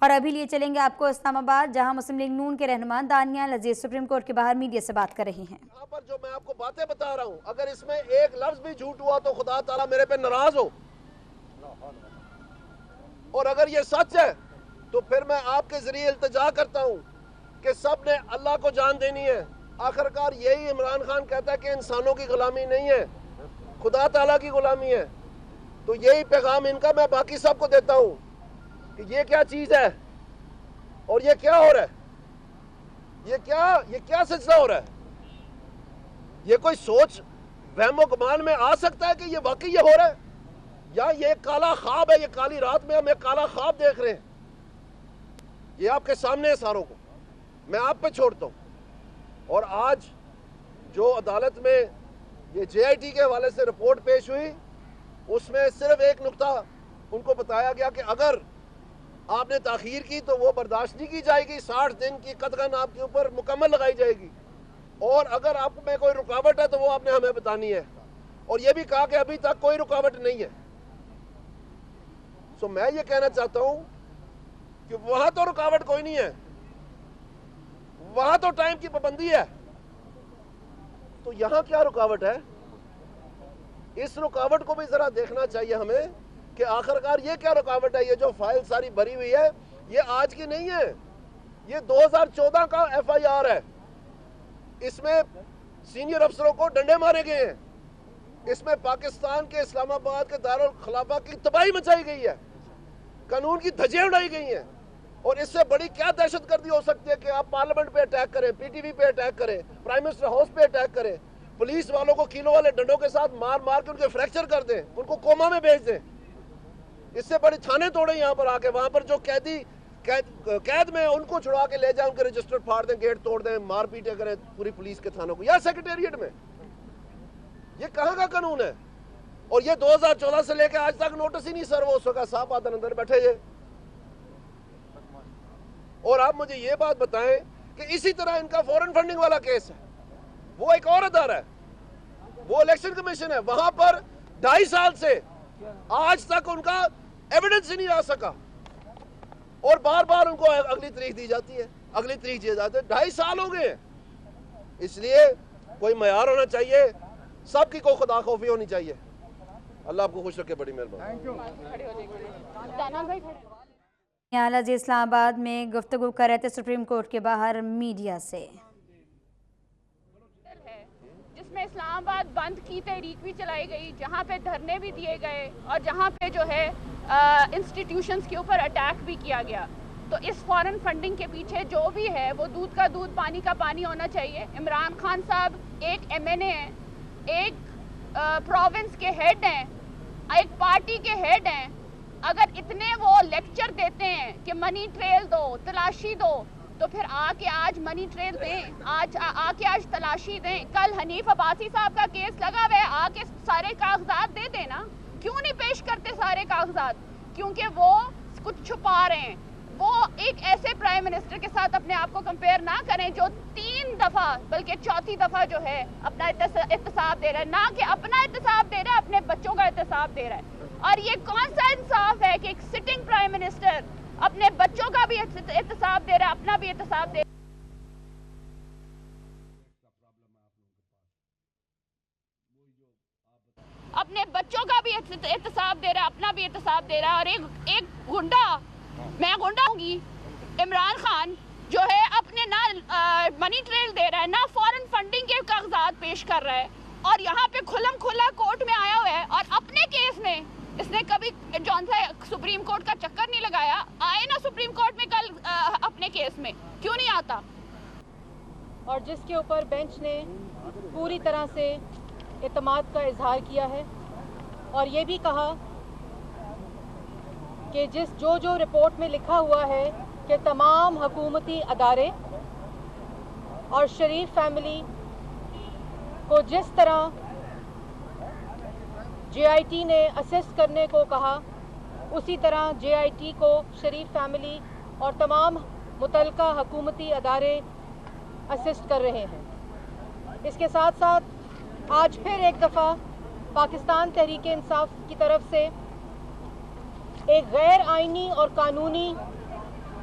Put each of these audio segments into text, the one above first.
اور ابھی لیے چلیں گے آپ کو اسلام آباد، جہاں مسلم لیگ نون کے رہنما دانیال عزیز سپریم کورٹ کے باہر میڈیا سے بات کر رہی ہیں۔ یہاں پر جو میں آپ کو باتیں بتا رہا ہوں، اگر اس میں ایک لفظ بھی جھوٹ ہوا تو خدا تعالیٰ میرے پہ ناراض ہو، اور اگر یہ سچ ہے تو پھر میں آپ کے ذریعے التجا کرتا ہوں کہ سب نے اللہ کو جان دینی ہے۔ آخرکار یہی عمران خان کہتا ہے کہ انسانوں کی غلامی نہیں ہے، خدا تعالیٰ کی غلامی ہے۔ تو یہی پیغام ان کا میں باقی سب کو دیتا ہوں کہ یہ کیا چیز ہے اور یہ کیا ہو رہا ہے، یہ کیا سلسلہ ہو رہا ہے۔ یہ کوئی سوچ وہم و گمان میں آ سکتا ہے کہ یہ واقعی یہ ہو رہا ہے، یا یہ کالا خواب ہے، یہ کالی رات میں ہم ایک کالا خواب دیکھ رہے ہیں۔ یہ آپ کے سامنے ہے ساروں کو، میں آپ پہ چھوڑتا ہوں۔ اور آج جو عدالت میں یہ جے آئی ٹی کے حوالے سے رپورٹ پیش ہوئی، اس میں صرف ایک نقطہ ان کو بتایا گیا کہ اگر آپ نے تاخیر کی تو وہ برداشت نہیں کی جائے گی، 60 دن کی قدغن آپ کے اوپر مکمل لگائی جائے گی، اور اگر آپ میں کوئی رکاوٹ ہے تو وہ آپ نے ہمیں بتانی ہے۔ اور یہ بھی کہا کہ ابھی تک کوئی رکاوٹ نہیں ہے۔ سو میں یہ کہنا چاہتا ہوں کہ وہاں تو رکاوٹ کوئی نہیں ہے، وہاں تو ٹائم کی پابندی ہے، تو یہاں کیا رکاوٹ ہے؟ اس رکاوٹ کو بھی ذرا دیکھنا چاہیے ہمیں کہ آخرکار یہ کیا رکاوٹ ہے۔ یہ جو فائل ساری بھری ہوئی ہے یہ آج کی نہیں ہے، یہ 2014 کا ایف آئی آر ہے۔ اس میں سینئر افسروں کو ڈنڈے مارے گئے ہیں، اس میں پاکستان کے اسلام آباد کے دارالخلافہ کی تباہی مچائی گئی ہے، قانون کی دھجیاں اڑائی گئی ہیں۔ اور اس سے بڑی کیا دہشت گردی ہو سکتی ہے کہ آپ پارلیمنٹ پہ اٹیک کریں، پی ٹی وی پہ اٹیک کریں، پرائم منسٹر ہاؤس پہ اٹیک کریں، پولیس والوں کو کیلوں والے ڈنڈوں کے ساتھ مار مار کے ان کے فریکچر کر دیں، ان کو کوما میں بھیج دیں۔ اس سے بڑی تھانے توڑیں یہاں پر آ کے، وہاں پر جو قید میں ان کو چھڑا کے لے جائیں، ان کے رجسٹر پھاڑ دیں، گیٹ توڑ دیں، مار پیٹے کریں پوری پولیس کے تھانوں کو، یا سیکریٹریٹ میں۔ یہ کہاں کا قانون ہے؟ اور یہ 2014 سے لے کے آج تک نوٹس ہی نہیں سر وہ اس وقت صاحب آدھن اندر بیٹھے یہ۔ اور آپ مجھے یہ بات بتائیں کہ اسی طرح ان کا فورن فنڈنگ والا کیس ہے، وہ ایک اور ادارہ ہے، وہ الیکشن کمیشن ہے، وہاں پر 2.5 سال سے آج تک ان کا ایویڈنس ہی نہیں آ سکا، اور بار بار ان کو اگلی تاریخ دی جاتی ہے، اگلی تاریخ دی جاتی ہے۔ 2.5 سال ہو گئے ہیں۔ اس لیے کوئی معیار ہونا چاہیے، سب کی کوئی خدا خوفی ہونی چاہیے۔ اللہ آپ کو خوش رکھے، بڑی مہربانی۔ دانیال عزیز اسلام آباد میں گفتگو کر رہے تھے سپریم کورٹ کے باہر میڈیا سے۔ جس میں اسلام آباد بند کی تحریک بھی چلائی گئی، جہاں پہ دھرنے بھی دیے گئے، اور جہاں پہ جو ہے انسٹیٹیوشنز کے اوپر اٹیک بھی کیا گیا۔ تو اس فورن فنڈنگ کے پیچھے جو بھی ہے وہ دودھ کا دودھ پانی کا پانی ہونا چاہیے۔ عمران خان صاحب ایک ایم این اے ہیں، ایک پروونس کے ہیڈ ہیں، ایک پارٹی کے ہیڈ ہیں۔ اگر اتنے وہ لیکچر دیتے ہیں کہ منی ٹریل دو، تلاشی دو، تو پھر آج منی ٹریل دیں، آج تلاشی دیں۔ کل حنیف عباسی صاحب کا کیس لگا ہوئے، آ کے سارے کاغذات دے دینا۔ کیوں نہیں پیش کرتے سارے کاغذات؟ کیونکہ وہ کچھ چھپا رہے ہیں۔ وہ ایک ایسے پرائم منسٹر کے ساتھ اپنے آپ کو کمپیئر نہ کریں جو 3 دفعہ بلکہ 4تھی دفعہ جو ہے اپنا احتساب دے رہا ہے، نہ کہ اپنا احتساب دے رہا ہے، اپنے بچوں کا احتساب دے رہا ہے۔ اور یہ کون سا انصاف ہے کہ ایک سٹنگ پرائم منسٹر اپنے بچوں کا بھی احتساب دے رہا ہے، اپنا بھی احتساب دے رہا ہے۔ اپنے بچوں کا بھی احتساب دے رہا ہے، اپنا بھی احتساب دے رہا ہے۔ اور ایک گنڈا، میں گنڈا ہوں گی، عمران خان جو ہے اپنے نہ منی ٹریل دے رہا ہے، نہ فورن فنڈنگ کے کاغذات پیش کر رہا ہے، اور یہاں پہ کھلم کھلا کورٹ میں آیا ہوا ہے، اور اپنے کیس میں اس نے کبھی جون سا سپریم کورٹ کا چکر نہیں لگایا۔ آئے نا سپریم کورٹ میں کل اپنے کیس میں، کیوں نہیں آتا؟ اور جس کے اوپر بینچ نے پوری طرح سے اعتماد کا اظہار کیا ہے، اور یہ بھی کہا کہ جو رپورٹ میں لکھا ہوا ہے کہ تمام حکومتی ادارے اور شریف فیملی کو جس طرح جے آئی ٹی نے اسسٹ کرنے کو کہا، اسی طرح جے آئی ٹی کو شریف فیملی اور تمام متعلقہ حکومتی ادارے اسسٹ کر رہے ہیں۔ اس کے ساتھ ساتھ آج پھر ایک دفعہ پاکستان تحریک انصاف کی طرف سے ایک غیر آئینی اور قانونی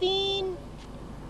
3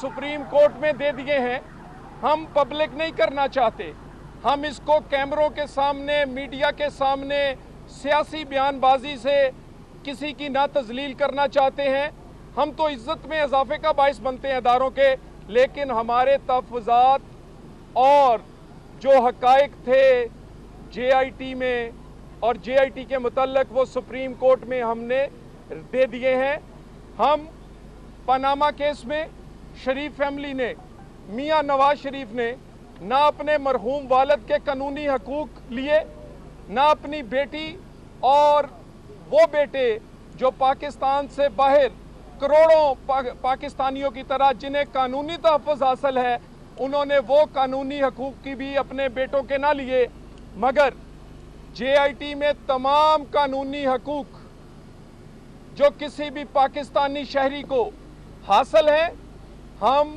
سپریم کورٹ میں دے دیے ہیں. ہم پبلک نہیں کرنا چاہتے. ہم اس کو کیمروں کے سامنے، میڈیا کے سامنے سیاسی بیان بازی سے کسی کی نہ تذلیل کرنا چاہتے ہیں. ہم تو عزت میں اضافے کا باعث بنتے ہیں اداروں کے، لیکن ہمارے تحفظات اور جو حقائق تھے جے آئی ٹی میں اور جے آئی ٹی کے متعلق وہ سپریم کورٹ میں ہم نے دے دیے ہیں. ہم پاناما کیس میں شریف فیملی نے، میاں نواز شریف نے نہ اپنے مرحوم والد کے قانونی حقوق لیے، نہ اپنی بیٹی اور وہ بیٹے جو پاکستان سے باہر کروڑوں پاکستانیوں کی طرح جنہیں قانونی تحفظ حاصل ہے، انہوں نے وہ قانونی حقوق کی بھی اپنے بیٹوں کے نہ لیے. مگر جے آئی ٹی میں تمام قانونی حقوق جو کسی بھی پاکستانی شہری کو حاصل ہے، ہم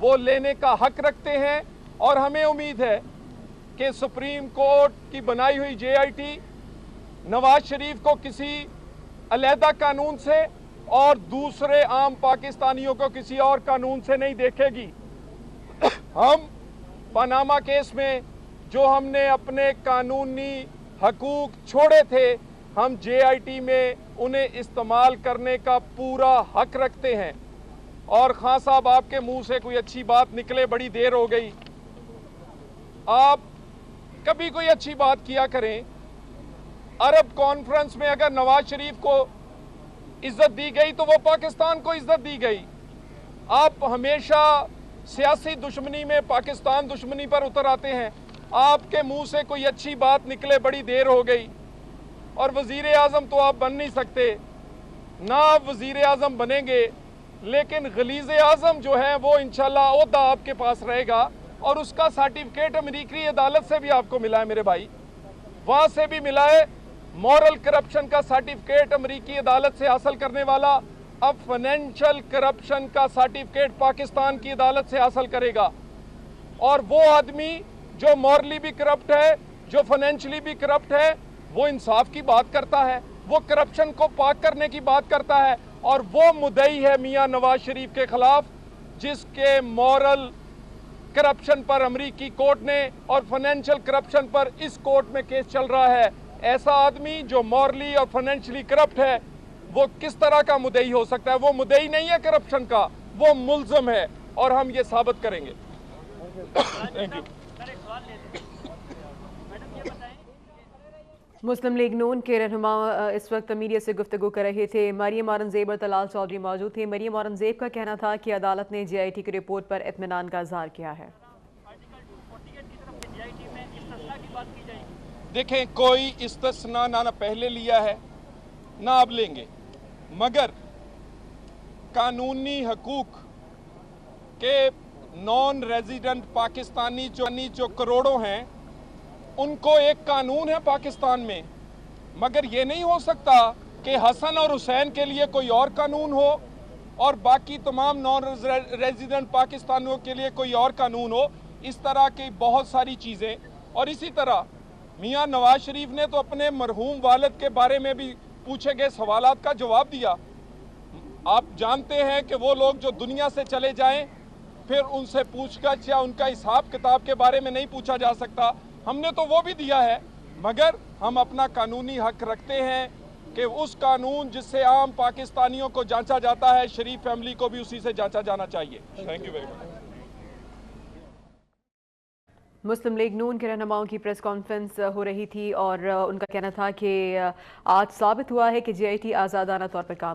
وہ لینے کا حق رکھتے ہیں. اور ہمیں امید ہے کہ سپریم کورٹ کی بنائی ہوئی جے آئی ٹی نواز شریف کو کسی علیحدہ قانون سے اور دوسرے عام پاکستانیوں کو کسی اور قانون سے نہیں دیکھے گی. ہم پاناما کیس میں جو ہم نے اپنے قانونی حقوق چھوڑے تھے، ہم جے آئی ٹی میں انہیں استعمال کرنے کا پورا حق رکھتے ہیں. اور خان صاحب، آپ کے منہ سے کوئی اچھی بات نکلے، بڑی دیر ہو گئی. آپ کبھی کوئی اچھی بات کیا کریں. عرب کانفرنس میں اگر نواز شریف کو عزت دی گئی تو وہ پاکستان کو عزت دی گئی. آپ ہمیشہ سیاسی دشمنی میں پاکستان دشمنی پر اتر آتے ہیں. آپ کے منہ سے کوئی اچھی بات نکلے، بڑی دیر ہو گئی. اور وزیر اعظم تو آپ بن نہیں سکتے، نہ آپ وزیر اعظم بنیں گے، لیکن غلیظ اعظم جو ہے وہ انشاءاللہ عہدہ آپ کے پاس رہے گا. اور اس کا سرٹیفکیٹ امریکی عدالت سے بھی آپ کو ملا ہے میرے بھائی، وہاں سے بھی ملا ہے. مورل کرپشن کا سرٹیفکیٹ امریکی عدالت سے حاصل کرنے والا اب فائنینشل کرپشن کا سرٹیفکیٹ پاکستان کی عدالت سے حاصل کرے گا. اور وہ آدمی جو مورلی بھی کرپٹ ہے، جو فائنینشلی بھی کرپٹ ہے، وہ انصاف کی بات کرتا ہے، وہ کرپشن کو پاک کرنے کی بات کرتا ہے. اور وہ مدعی ہے میاں نواز شریف کے خلاف، جس کے مورل کرپشن پر امریکی کورٹ نے اور فائنینشل کرپشن پر اس کورٹ میں کیس چل رہا ہے. ایسا آدمی جو مورلی اور فائنینشلی کرپٹ ہے، وہ کس طرح کا مدعی ہو سکتا ہے؟ وہ مدعی نہیں ہے کرپشن کا، وہ ملزم ہے، اور ہم یہ ثابت کریں گے. Thank you. مسلم لیگ نون کے رہنما اس وقت میڈیا سے گفتگو کر رہے تھے. مریم اورنگزیب اور طلال چودھری موجود تھے. مریم اورنگزیب کا کہنا تھا کہ عدالت نے جے آئی ٹی کی رپورٹ پر اطمینان کا اظہار کیا ہے. دیکھیں، کوئی استثناء نہ پہلے لیا ہے نہ اب لیں گے، مگر قانونی حقوق کے نان ریزیڈنٹ پاکستانی جو کروڑوں ہیں، ان کو ایک قانون ہے پاکستان میں. مگر یہ نہیں ہو سکتا کہ حسن اور حسین کے لیے کوئی اور قانون ہو اور باقی تمام نان ریزیڈنٹ پاکستانیوں کے لیے کوئی اور قانون ہو. اس طرح کی بہت ساری چیزیں. اور اسی طرح میاں نواز شریف نے تو اپنے مرحوم والد کے بارے میں بھی پوچھے گئے سوالات کا جواب دیا. آپ جانتے ہیں کہ وہ لوگ جو دنیا سے چلے جائیں پھر ان سے پوچھ گچھ یا ان کا حساب کتاب کے بارے میں نہیں پوچھا جا سکتا. ہم نے تو وہ بھی دیا ہے، مگر ہم اپنا قانونی حق رکھتے ہیں کہ اس قانون جس سے عام پاکستانیوں کو جانچا جاتا ہے، شریف فیملی کو بھی اسی سے جانچا جانا چاہیے. Thank you very much. Muslim League نون کے رہنماؤں کی پریس کانفرنس ہو رہی تھی اور ان کا کہنا تھا کہ آج ثابت ہوا ہے کہ جے آئی ٹی آزادانہ طور پر کام